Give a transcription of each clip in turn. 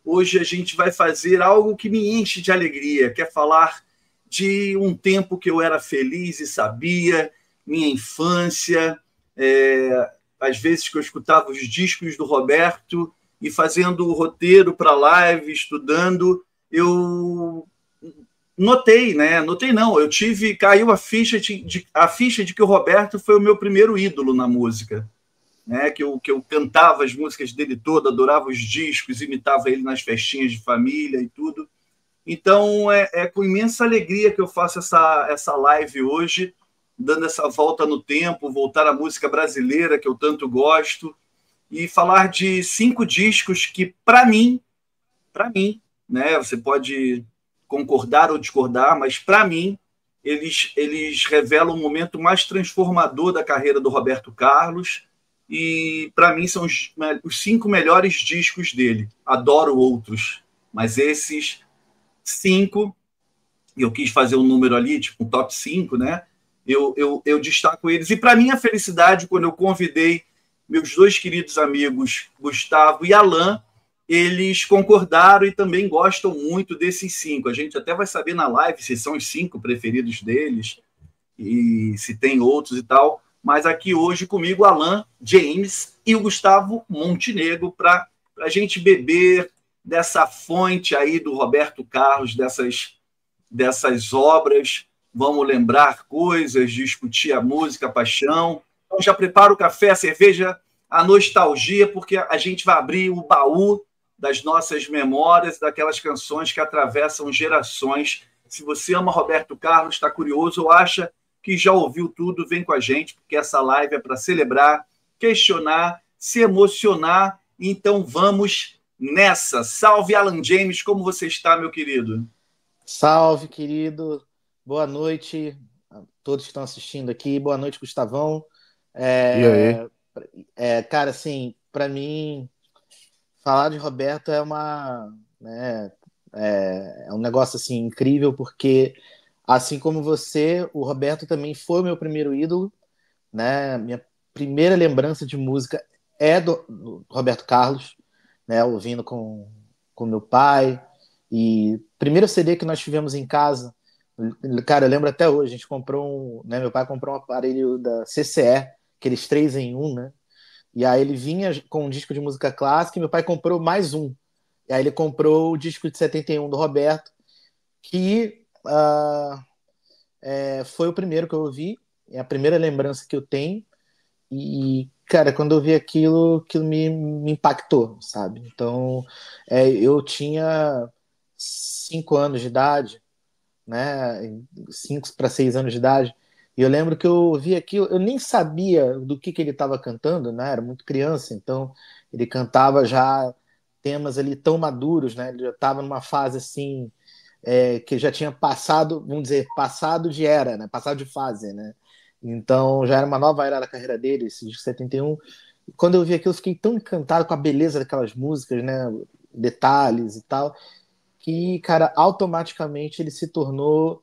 hoje a gente vai fazer algo que me enche de alegria, que é falar de um tempo que eu era feliz e sabia, minha infância, às vezes que eu escutava os discos do Roberto e fazendo o roteiro para a live, estudando, eu notei, né? Notei não, caiu a ficha de que o Roberto foi o meu primeiro ídolo na música, né? Que eu cantava as músicas dele todas, adorava os discos, imitava ele nas festinhas de família e tudo. Então, é com imensa alegria que eu faço essa live hoje, dando essa volta no tempo, voltar à música brasileira, que eu tanto gosto, e falar de 5 discos que, para mim, né, você pode concordar ou discordar, mas, para mim, eles revelam o momento mais transformador da carreira do Roberto Carlos, e, para mim, são os 5 melhores discos dele. Adoro outros, mas esses 5, e eu quis fazer um número ali, tipo um top 5, né? Eu destaco eles. E para minha felicidade, quando eu convidei meus 2 queridos amigos, Gustavo e Alan, eles concordaram e também gostam muito desses 5. A gente até vai saber na live se são os 5 preferidos deles e se tem outros e tal. Mas aqui hoje comigo, Alan James e o Gustavo Montenegro, para a gente beber dessa fonte aí do Roberto Carlos, dessas obras. Vamos lembrar coisas, discutir a música, a paixão. Então já prepara o café, a cerveja, a nostalgia, porque a gente vai abrir o baú das nossas memórias, daquelas canções que atravessam gerações. Se você ama Roberto Carlos, está curioso ou acha que já ouviu tudo, vem com a gente, porque essa live é para celebrar, questionar, se emocionar. Então vamos nessa. Salve, Alan James, como você está, meu querido? Salve, querido. Boa noite a todos que estão assistindo aqui. Boa noite, Gustavão. E aí? Cara, assim, para mim, falar de Roberto é um negócio assim incrível, porque assim como você, o Roberto também foi o meu primeiro ídolo, né? Minha primeira lembrança de música é do Roberto Carlos, né? Ouvindo com meu pai. E primeiro CD que nós tivemos em casa, cara, eu lembro até hoje, a gente comprou meu pai comprou um aparelho da CCE, aqueles 3 em 1, né? E aí ele vinha com um disco de música clássica e meu pai comprou mais um. E aí ele comprou o disco de 71 do Roberto, que foi o primeiro que eu ouvi, é a primeira lembrança que eu tenho. E, cara, quando eu vi aquilo me impactou, sabe? Então, eu tinha 5 anos de idade, né? 5 para 6 anos de idade. E eu lembro que eu vi aquilo, eu nem sabia do que ele estava cantando, né? Era muito criança, então ele cantava já temas ali tão maduros, né? Ele já estava numa fase assim, que já tinha passado, vamos dizer, passado de era, né? Passado de fase, né? Então já era uma nova era da carreira dele, esse disco 71. E quando eu vi aquilo, eu fiquei tão encantado com a beleza daquelas músicas, né? Detalhes e tal, que, cara, automaticamente ele se tornou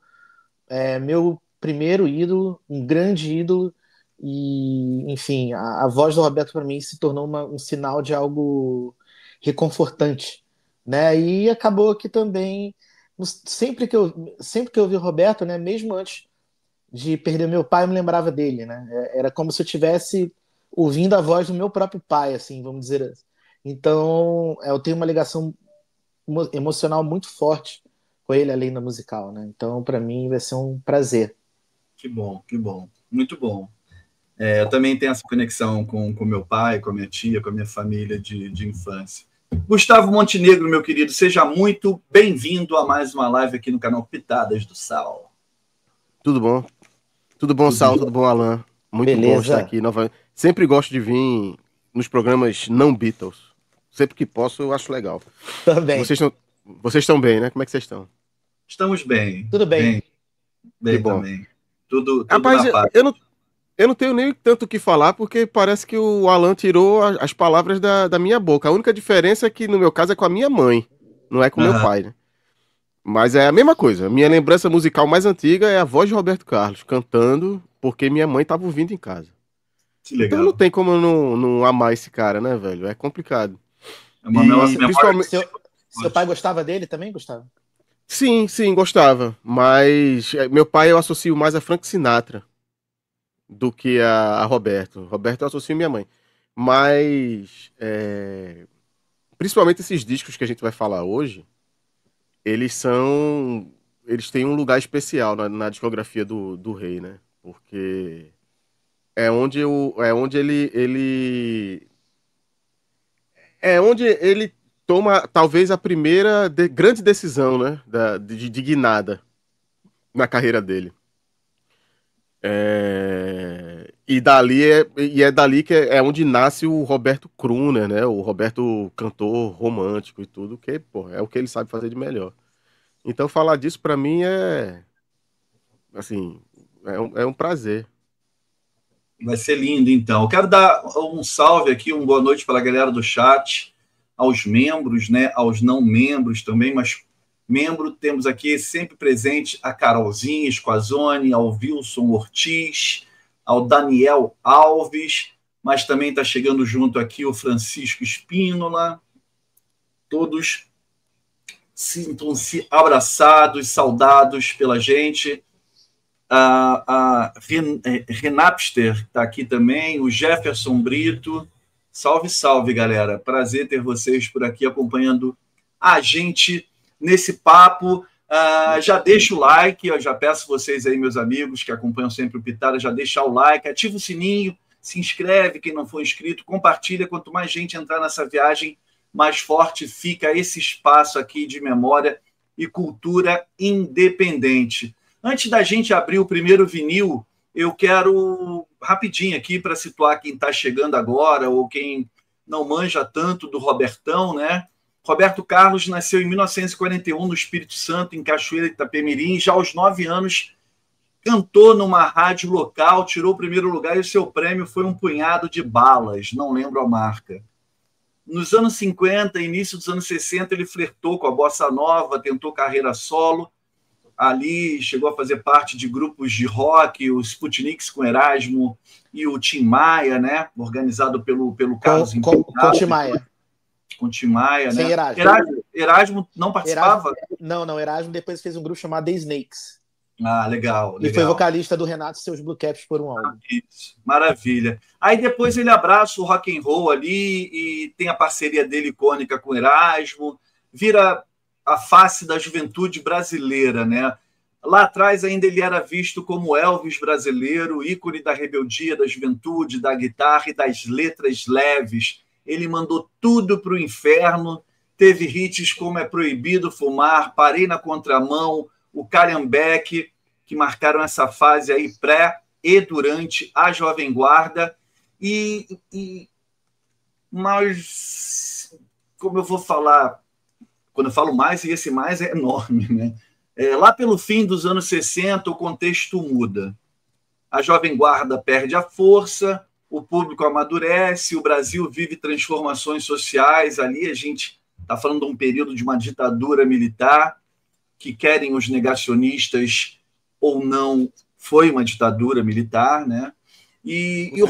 meu primeiro ídolo, um grande ídolo. E, enfim, a voz do Roberto para mim se tornou um sinal de algo reconfortante, né? E acabou que também sempre que eu vi o Roberto, né, mesmo antes de perder meu pai, eu me lembrava dele, né? Era como se eu estivesse ouvindo a voz do meu próprio pai, assim, vamos dizer assim. Então, eu tenho uma ligação emocional muito forte com ele, além da musical, né? Então, para mim, vai ser um prazer. Que bom, muito bom. Eu também tenho essa conexão com meu pai, com a minha tia, com a minha família de infância. Gustavo Montenegro, meu querido, seja muito bem-vindo a mais uma live aqui no canal Pitadas do Sal. Tudo bom? Tudo bom, Sal? Tudo bom, Alan? Muito Beleza. Bom estar aqui novamente. Sempre gosto de vir nos programas não Beatles. Sempre que posso, eu acho legal. Também. Vocês estão bem, né? Como é que vocês estão? Estamos bem. Tudo bem. Bem bom. Também. Tudo Rapaz, na paz. eu não tenho nem tanto o que falar, porque parece que o Alan tirou as palavras da minha boca. A única diferença é que, no meu caso, é com a minha mãe, não é com meu pai, né? Mas é a mesma coisa. Minha lembrança musical mais antiga é a voz de Roberto Carlos cantando, porque minha mãe estava ouvindo em casa. Que legal. Então não tem como não amar esse cara, né, velho? É complicado. É uma memória. Seu pai gostava dele também, Gustavo? Sim, sim, gostava. Mas meu pai eu associo mais a Frank Sinatra do que a Roberto. Roberto eu associo minha mãe. Mas, principalmente esses discos que a gente vai falar hoje, eles são. Eles têm um lugar especial na discografia do rei, né? Porque é onde ele toma talvez a primeira grande decisão, né? De guinada na carreira dele. E é dali que é onde nasce o Roberto Crooner, né? O Roberto cantor romântico e tudo, que, pô, é o que ele sabe fazer de melhor. Então falar disso pra mim assim, é um prazer. Vai ser lindo, então. Eu quero dar um salve aqui, uma boa noite para a galera do chat, aos membros, né, aos não membros também, mas membro temos aqui sempre presente a Carolzinha Squazzoni, ao Wilson Ortiz, ao Daniel Alves, mas também está chegando junto aqui o Francisco Espínola. Todos sintam-se abraçados, saudados pela gente. A Renapster está aqui também, o Jefferson Brito. Salve, salve, galera. Prazer ter vocês por aqui acompanhando a gente nesse papo. Já deixa o like, eu já peço vocês aí, meus amigos, que acompanham sempre o Pitada, já deixar o like, ativa o sininho, se inscreve, quem não for inscrito, compartilha. Quanto mais gente entrar nessa viagem, mais forte fica esse espaço aqui de memória e cultura independente. Antes da gente abrir o primeiro vinil, eu quero rapidinho aqui para situar quem está chegando agora ou quem não manja tanto do Robertão, né? Roberto Carlos nasceu em 1941 no Espírito Santo, em Cachoeira de Itapemirim. Já aos 9 anos, cantou numa rádio local, tirou o primeiro lugar e o seu prêmio foi um punhado de balas, não lembro a marca. Nos anos 50, início dos anos 60, ele flertou com a bossa nova, tentou carreira solo. Ali chegou a fazer parte de grupos de rock, o Sputniks com Erasmo e o Tim Maia, né? Organizado pelo Carlos com Tim Maia. Com Tim Maia, sem né? Erasmo não participava? Erasmo depois fez um grupo chamado The Snakes. Legal. E foi vocalista do Renato e seus Blue Caps por um álbum. Isso, maravilha. Aí depois ele abraça o rock and roll ali e tem a parceria dele icônica com Erasmo, vira a face da juventude brasileira, né? Lá atrás ainda ele era visto como Elvis brasileiro, ícone da rebeldia, da juventude, da guitarra e das letras leves. Ele mandou tudo para o inferno, teve hits como É Proibido Fumar, Parei na Contramão, o Calhambeque, que marcaram essa fase aí pré e durante a Jovem Guarda. Mas, como eu vou falar, quando eu falo mais, e esse mais é enorme, né? Lá pelo fim dos anos 60, o contexto muda. A Jovem Guarda perde a força, o público amadurece, o Brasil vive transformações sociais. Ali a gente está falando de um período de uma ditadura militar, que querem os negacionistas ou não, foi uma ditadura militar, né? E o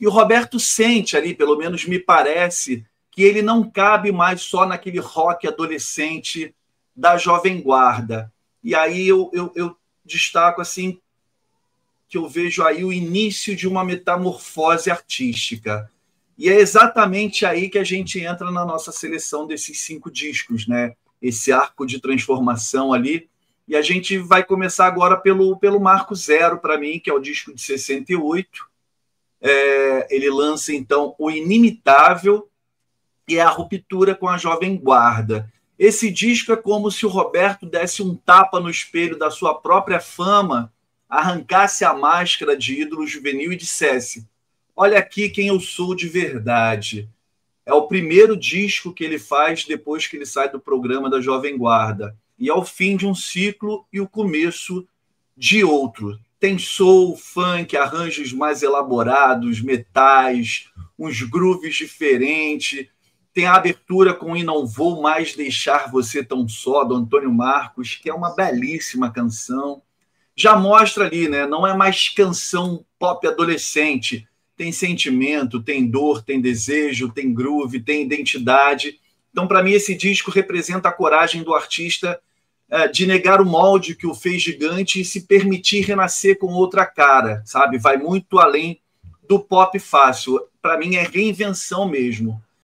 Roberto sente ali, pelo menos me parece, que ele não cabe mais só naquele rock adolescente da Jovem Guarda. E aí eu destaco assim que eu vejo aí o início de uma metamorfose artística. E é exatamente aí que a gente entra na nossa seleção desses 5 discos, né? Esse arco de transformação ali. E a gente vai começar agora pelo Marco Zero, para mim, que é o disco de 68. Ele lança, então, O Inimitável, e é a ruptura com a Jovem Guarda. Esse disco é como se o Roberto desse um tapa no espelho da sua própria fama, arrancasse a máscara de ídolo juvenil e dissesse: olha aqui quem eu sou de verdade. É o primeiro disco que ele faz depois que ele sai do programa da Jovem Guarda. E é o fim de um ciclo e o começo de outro. Tem soul, funk, arranjos mais elaborados, metais, uns grooves diferentes. Tem a abertura com E Não Vou Mais Deixar Você Tão Só, do Antônio Marcos, que é uma belíssima canção. Já mostra ali, né? Não é mais canção pop adolescente. Tem sentimento, tem dor, tem desejo, tem groove, tem identidade. Então, para mim, esse disco representa a coragem do artista de negar o molde que o fez gigante e se permitir renascer com outra cara, sabe? Vai muito além do pop fácil. Para mim, é reinvenção mesmo.